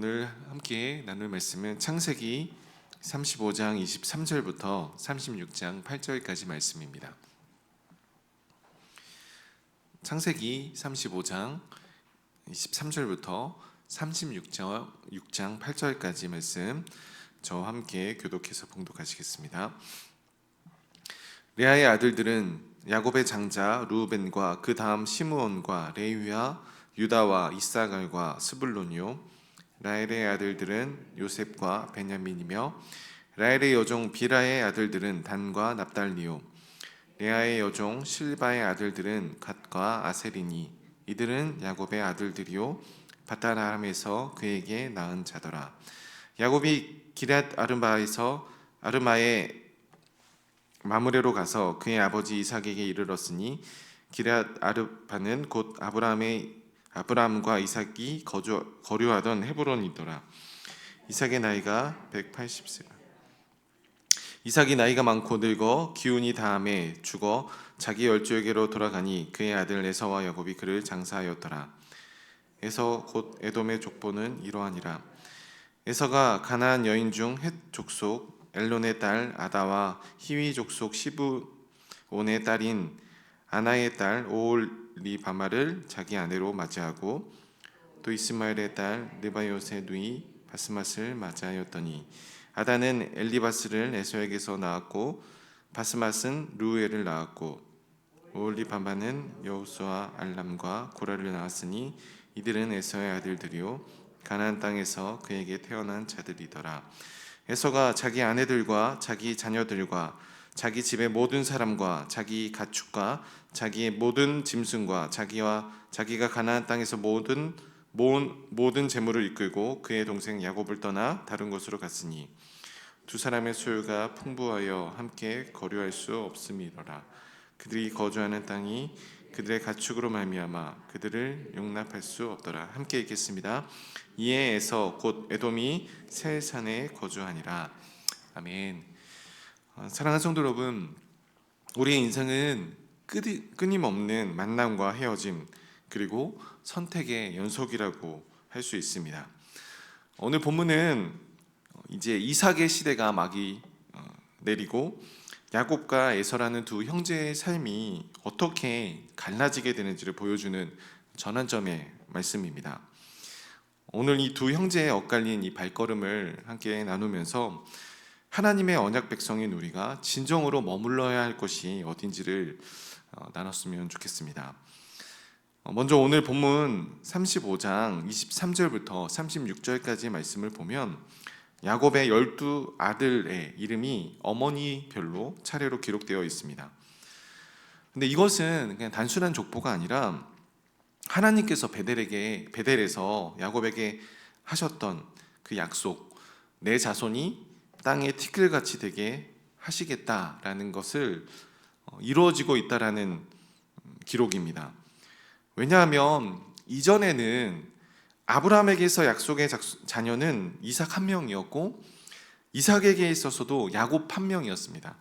오늘 함께 나눌 말씀은 창세기 35장 23절부터 36장 8절까지 말씀입니다. 창세기 35장 23절부터 36장 8절까지 말씀 저와 함께 교독해서 봉독하시겠습니다. 레아의 아들들은 야곱의 장자 르우벤과 그 다음 시므온과 레위와 유다와 이사갈과 스불론이요, 라헬의 아들들은 요셉과 베냐민이며 라헬의 여종 비라의 아들들은 단과 납달리요, 레아의 여종 실바의 아들들은 갓과 아셀이니 이들은 야곱의 아들들이요 바단-아람에서 그에게 낳은 자더라. 야곱이 기럇 아르마의 마므레로 가서 그의 아버지 이삭에게 이르렀으니 기럇 아르바는 곧 아브라함과 이삭이 거류하던 헤브론이더라. 이삭의 나이가 180세. 이삭이 나이가 많고 늙어 기운이 다함에 죽어 자기 열조에게로 돌아가니 그의 아들 에서와 야곱이 그를 장사하였더라. 에서 곧 에돔의 족보는 이러하니라. 에서가 가나안 여인 중 헷 족속 엘론의 딸 아다와 히위 족속 시브온의 딸인 아나의 딸 오홀리바마를 자기 아내로 맞이하고 또 이스마엘의 딸 느바요스의 누이 바스맛을 맞이하였더니 아다는 엘리바스를 에서에게서 낳았고 바스맛은 루엘을 낳았고 오홀리바마는 여우스와 알람과 고라를 낳았으니 이들은 에서의 아들들이요 가나안 땅에서 그에게 태어난 자들이더라. 에서가 자기 아내들과 자기 자녀들과 자기 집의 모든 사람과 자기 가축과 자기의 모든 짐승과 자기가 가나안 땅에서 모은 모든 재물을 이끌고 그의 동생 야곱을 떠나 다른 곳으로 갔으니 두 사람의 소유가 풍부하여 함께 거류할 수 없음이로라. 그들이 거주하는 땅이 그들의 가축으로 말미암아 그들을 용납할 수 없더라. 함께 읽겠습니다. 이에 에서 곧 에돔이 세일산에 거주하니라. 아멘. 사랑하는 성도 여러분, 우리의 인생은 끊임없는 만남과 헤어짐 그리고 선택의 연속이라고 할 수 있습니다. 오늘 본문은 이제 이삭의 시대가 막이 내리고 야곱과 에서라는 두 형제의 삶이 어떻게 갈라지게 되는지를 보여주는 전환점의 말씀입니다. 오늘 이 두 형제의 엇갈린 이 발걸음을 함께 나누면서 하나님의 언약 백성인 우리가 진정으로 머물러야 할 것이 어딘지를 나눴으면 좋겠습니다. 먼저 오늘 본문 35장 23절부터 36절까지의 말씀을 보면 야곱의 12아들의 이름이 어머니별로 차례로 기록되어 있습니다. 근데 이것은 그냥 단순한 족보가 아니라 하나님께서 베델에서 야곱에게 하셨던 그 약속, 내 자손이 땅에 티끌같이 되게 하시겠다라는 것을 이루어지고 있다라는 기록입니다. 왜냐하면 이전에는 아브라함에게서 약속의 자녀는 이삭 한 명이었고 이삭에게 있어서도 야곱 한 명이었습니다.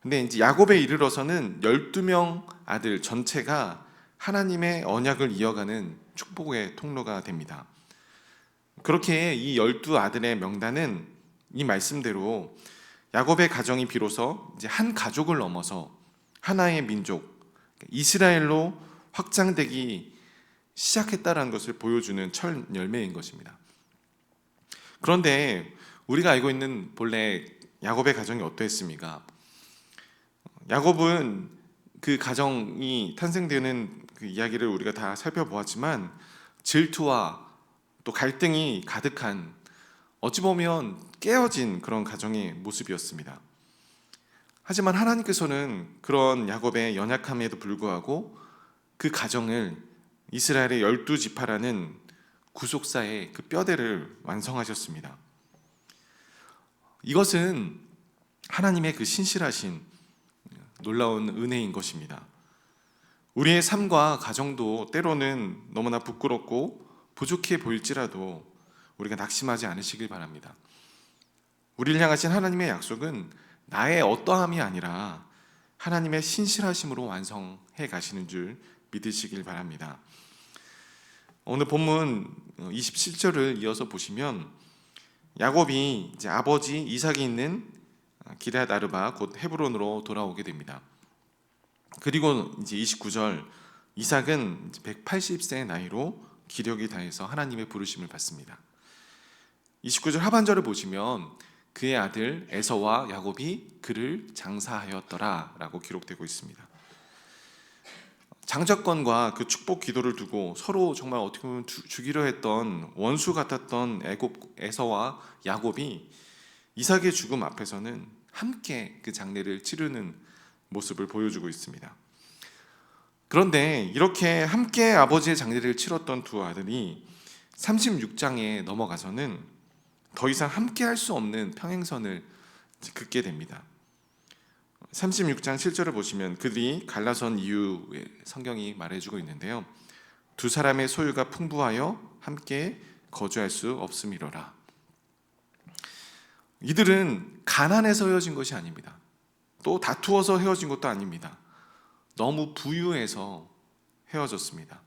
근데 이제 야곱에 이르러서는 12명 아들 전체가 하나님의 언약을 이어가는 축복의 통로가 됩니다. 그렇게 이 12아들의 명단은 이 말씀대로 야곱의 가정이 비로소 이제 한 가족을 넘어서 하나의 민족, 이스라엘로 확장되기 시작했다라는 것을 보여주는 첫 열매인 것입니다. 그런데 우리가 알고 있는 본래 야곱의 가정이 어떠했습니까? 야곱은 그 가정이 탄생되는 그 이야기를 우리가 다 살펴보았지만 질투와 또 갈등이 가득한, 어찌 보면 깨어진 그런 가정의 모습이었습니다. 하지만 하나님께서는 그런 야곱의 연약함에도 불구하고 그 가정을 이스라엘의 12지파라는 구속사의 그 뼈대를 완성하셨습니다. 이것은 하나님의 그 신실하신 놀라운 은혜인 것입니다. 우리의 삶과 가정도 때로는 너무나 부끄럽고 부족해 보일지라도 우리가 낙심하지 않으시길 바랍니다. 우리를 향하신 하나님의 약속은 나의 어떠함이 아니라 하나님의 신실하심으로 완성해 가시는 줄 믿으시길 바랍니다. 오늘 본문 27절을 이어서 보시면 야곱이 이제 아버지 이삭이 있는 기럇 아르바 곧 헤브론으로 돌아오게 됩니다. 그리고 이제 29절 이삭은 180세의 나이로 기력이 다해서 하나님의 부르심을 받습니다. 29절 하반절을 보시면 그의 아들 에서와 야곱이 그를 장사하였더라 라고 기록되고 있습니다. 장자권과 그 축복 기도를 두고 서로 정말 어떻게 보면 죽이려 했던 원수 같았던 에서와 야곱이 이삭의 죽음 앞에서는 함께 그 장례를 치르는 모습을 보여주고 있습니다. 그런데 이렇게 함께 아버지의 장례를 치렀던 두 아들이 36장에 넘어가서는 더 이상 함께 할 수 없는 평행선을 긋게 됩니다. 36장 7절을 보시면 그들이 갈라선 이유에 성경이 말해주고 있는데요. 두 사람의 소유가 풍부하여 함께 거주할 수 없음이로라. 이들은 가난해서 헤어진 것이 아닙니다. 또 다투어서 헤어진 것도 아닙니다. 너무 부유해서 헤어졌습니다.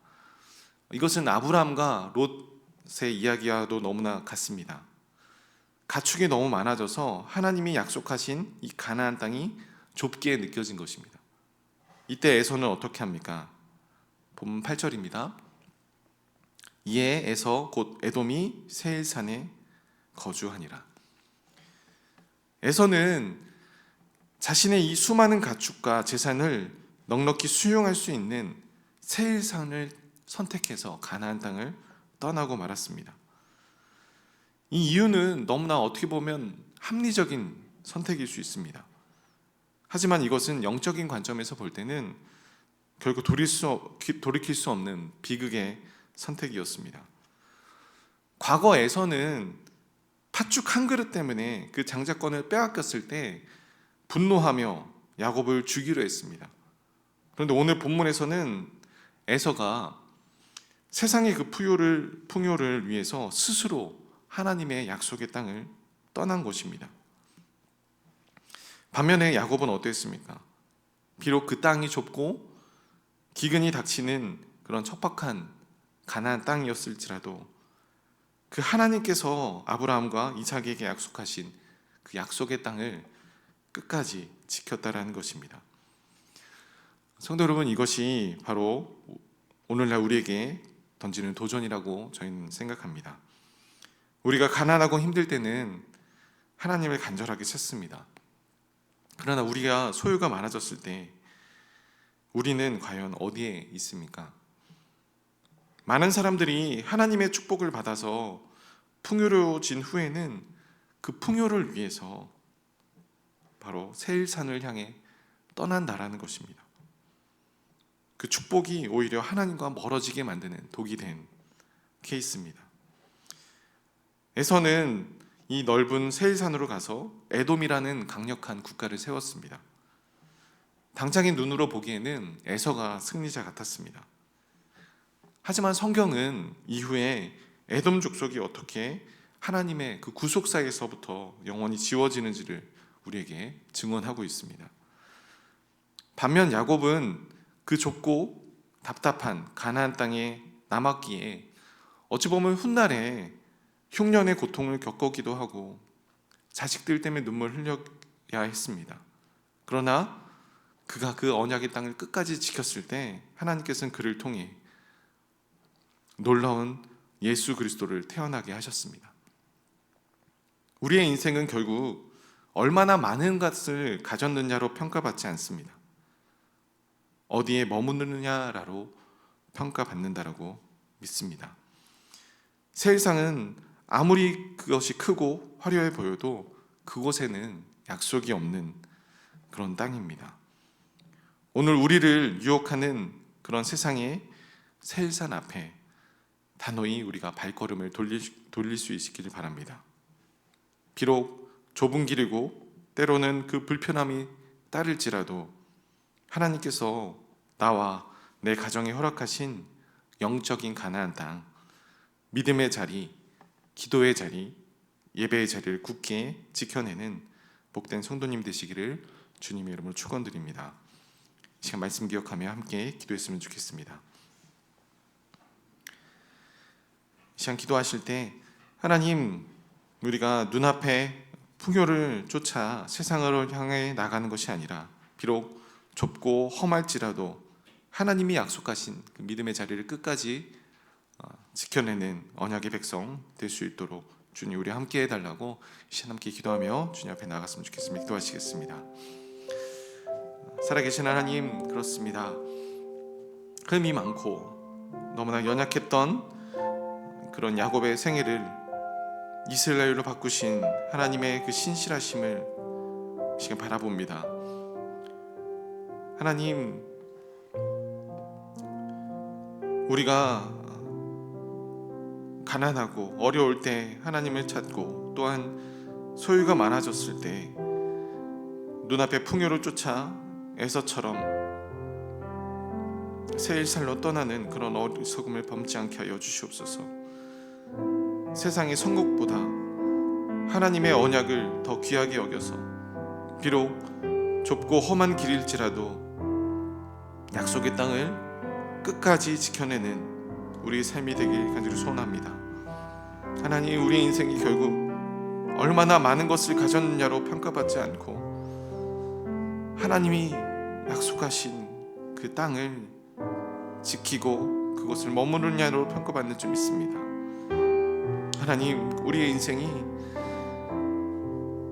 이것은 아브라함과 롯의 이야기와도 너무나 같습니다. 가축이 너무 많아져서 하나님이 약속하신 이 가나안 땅이 좁게 느껴진 것입니다. 이때 에서는 어떻게 합니까? 본문 8절입니다. 이에 에서 곧 에돔이 세일산에 거주하니라. 에서는 자신의 이 수많은 가축과 재산을 넉넉히 수용할 수 있는 세일산을 선택해서 가나안 땅을 떠나고 말았습니다. 이 이유는 너무나 어떻게 보면 합리적인 선택일 수 있습니다. 하지만 이것은 영적인 관점에서 볼 때는 결국 돌이킬 수 없는 비극의 선택이었습니다. 과거에서는 팥죽 한 그릇 때문에 그 장자권을 빼앗겼을 때 분노하며 야곱을 죽이려 했습니다. 그런데 오늘 본문에서는 에서가 세상의 그 풍요를 위해서 스스로 하나님의 약속의 땅을 떠난 것입니다. 반면에 야곱은 어땠습니까? 비록 그 땅이 좁고 기근이 닥치는 그런 척박한 가나안 땅이었을지라도 그 하나님께서 아브라함과 이삭에게 약속하신 그 약속의 땅을 끝까지 지켰다라는 것입니다. 성도 여러분, 이것이 바로 오늘날 우리에게 던지는 도전이라고 저희는 생각합니다. 우리가 가난하고 힘들 때는 하나님을 간절하게 찾습니다. 그러나 우리가 소유가 많아졌을 때 우리는 과연 어디에 있습니까? 많은 사람들이 하나님의 축복을 받아서 풍요로워진 후에는 그 풍요를 위해서 바로 세일산을 향해 떠난다라는 것입니다. 그 축복이 오히려 하나님과 멀어지게 만드는 독이 된 케이스입니다. 에서는 이 넓은 세일산으로 가서 에돔이라는 강력한 국가를 세웠습니다. 당장의 눈으로 보기에는 에서가 승리자 같았습니다. 하지만 성경은 이후에 에돔 족속이 어떻게 하나님의 그 구속사에서부터 영원히 지워지는지를 우리에게 증언하고 있습니다. 반면 야곱은 그 좁고 답답한 가나안 땅에 남았기에 어찌 보면 훗날에 흉년의 고통을 겪기도 하고 자식들 때문에 눈물 흘려야 했습니다. 그러나 그가 그 언약의 땅을 끝까지 지켰을 때 하나님께서는 그를 통해 놀라운 예수 그리스도를 태어나게 하셨습니다. 우리의 인생은 결국 얼마나 많은 것을 가졌느냐로 평가받지 않습니다. 어디에 머무르느냐로 평가받는다라고 믿습니다. 세상은 아무리 그것이 크고 화려해 보여도 그곳에는 약속이 없는 그런 땅입니다. 오늘 우리를 유혹하는 그런 세상의 세일산 앞에 단호히 우리가 발걸음을 돌릴 수 있기를 바랍니다. 비록 좁은 길이고 때로는 그 불편함이 따를지라도 하나님께서 나와 내 가정에 허락하신 영적인 가나안 땅, 믿음의 자리, 기도의 자리, 예배의 자리를 굳게 지켜내는 복된 성도님 되시기를 주님의 이름으로 축원드립니다. 이 시간 말씀 기억하며 함께 기도했으면 좋겠습니다. 시간 기도하실 때 하나님, 우리가 눈앞에 풍요를 쫓아 세상을 향해 나가는 것이 아니라 비록 좁고 험할지라도 하나님이 약속하신 그 믿음의 자리를 끝까지 지켜내는 언약의 백성 될 수 있도록 주님 우리 함께 해달라고 시간 함께 기도하며 주님 앞에 나갔으면 좋겠습니다. 기도하시겠습니다. 살아계신 하나님, 그렇습니다. 흠이 많고 너무나 연약했던 그런 야곱의 생애를 이스라엘로 바꾸신 하나님의 그 신실하심을 지금 바라봅니다. 하나님, 우리가 가난하고 어려울 때 하나님을 찾고 또한 소유가 많아졌을 때 눈앞에 풍요를 쫓아 에서처럼 세일살로 떠나는 그런 어리석음을 범치 않게 하여 주시옵소서. 세상의 선곡보다 하나님의 언약을 더 귀하게 여겨서 비록 좁고 험한 길일지라도 약속의 땅을 끝까지 지켜내는 우리의 삶이 되길 간절히 소원합니다. 하나님, 우리의 인생이 결국 얼마나 많은 것을 가졌느냐로 평가받지 않고 하나님이 약속하신 그 땅을 지키고 그것을 머무르냐로 평가받는 줄 믿습니다. 하나님, 우리의 인생이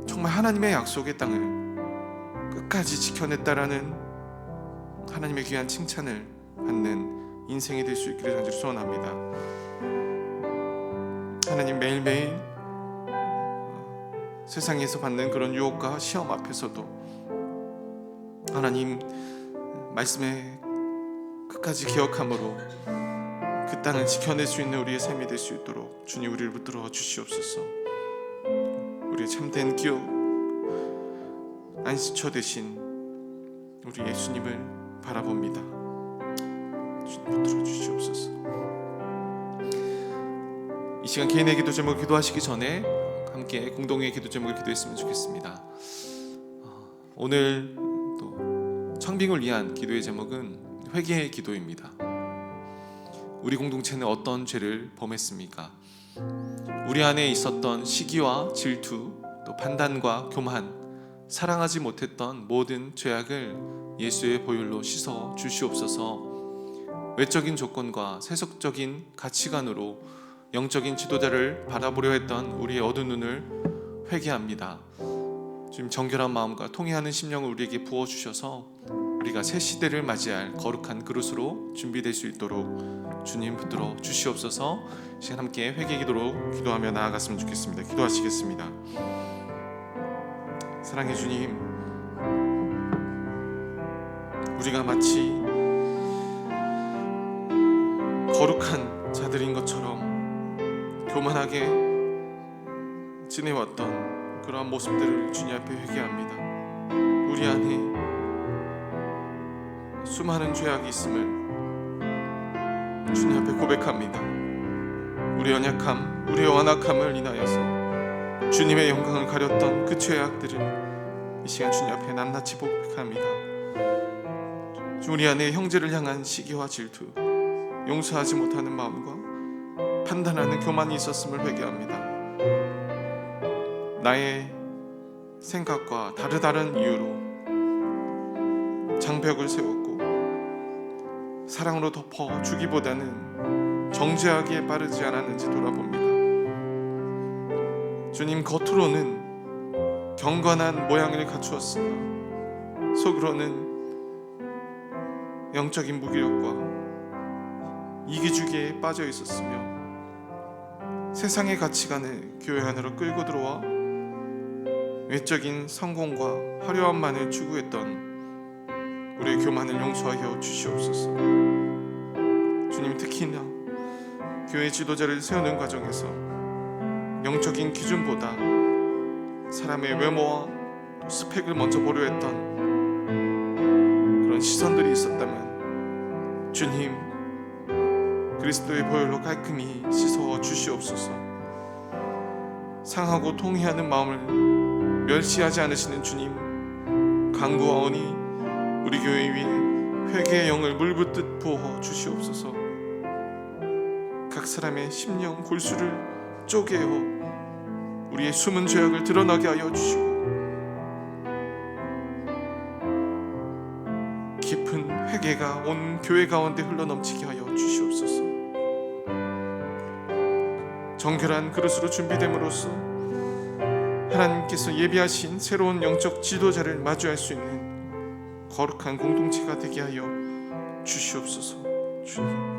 정말 하나님의 약속의 땅을 끝까지 지켜냈다라는 하나님의 귀한 칭찬을 받는 인생이 될 수 있기를 간절히 소원합니다. 하나님, 매일매일 세상에서 받는 그런 유혹과 시험 앞에서도 하나님 말씀에 끝까지 기억함으로 그 땅을 지켜낼 수 있는 우리의 삶이 될 수 있도록 주님 우리를 붙들어 주시옵소서. 우리의 참된 기억, 안식처 되신 우리 예수님을 바라봅니다. 주님 붙들어 주시옵소서. 이 시간 개인의 기도 제목을 기도하시기 전에 함께 공동의 기도 제목을 기도했으면 좋겠습니다. 오늘 또 청빙을 위한 기도의 제목은 회개의 기도입니다. 우리 공동체는 어떤 죄를 범했습니까? 우리 안에 있었던 시기와 질투, 또 판단과 교만, 사랑하지 못했던 모든 죄악을 예수의 보혈로 씻어 주시옵소서. 외적인 조건과 세속적인 가치관으로 영적인 지도자를 바라보려 했던 우리의 어두운 눈을 회개합니다. 주님, 정결한 마음과 통회하는 심령을 우리에게 부어주셔서 우리가 새 시대를 맞이할 거룩한 그릇으로 준비될 수 있도록 주님 붙들어 주시옵소서. 시간 함께 회개 기도로 기도하며 나아갔으면 좋겠습니다. 기도하시겠습니다. 사랑해 주님, 우리가 마치 거룩한 자들인 것처럼 교만하게 지내왔던 그러한 모습들을 주님 앞에 회개합니다. 우리 안에 수많은 죄악이 있음을 주님 앞에 고백합니다. 우리의 연약함, 우리의 완악함을 인하여서 주님의 영광을 가렸던 그 죄악들을 이 시간 주님 앞에 낱낱이 고백합니다. 우리 안에 형제를 향한 시기와 질투, 용서하지 못하는 마음과 판단하는 교만이 있었음을 회개합니다. 나의 생각과 다른 이유로 장벽을 세웠고 사랑으로 덮어 주기보다는 정죄하기에 빠르지 않았는지 돌아봅니다. 주님, 겉으로는 경건한 모양을 갖추었으나 속으로는 영적인 무기력과 이기주기에 빠져 있었으며 세상의 가치관을 교회 안으로 끌고 들어와 외적인 성공과 화려함만을 추구했던 우리의 교만을 용서하여 주시옵소서. 주님, 특히나 교회 지도자를 세우는 과정에서 영적인 기준보다 사람의 외모와 스펙을 먼저 보려 했던 그런 시선들이 있었다면 주님, 그리스도의 보혈로 깔끔히 씻어 주시옵소서. 상하고 통회하는 마음을 멸시하지 않으시는 주님, 간구하오니 우리 교회 위에 회개의 영을 물붓듯 부어 주시옵소서. 각 사람의 심령 골수를 쪼개어 우리의 숨은 죄악을 드러나게 하여 주시고 깊은 회개가 온 교회 가운데 흘러넘치게 하여 주시옵소서. 정결한 그릇으로 준비됨으로써 하나님께서 예비하신 새로운 영적 지도자를 마주할 수 있는 거룩한 공동체가 되게 하여 주시옵소서. 주님,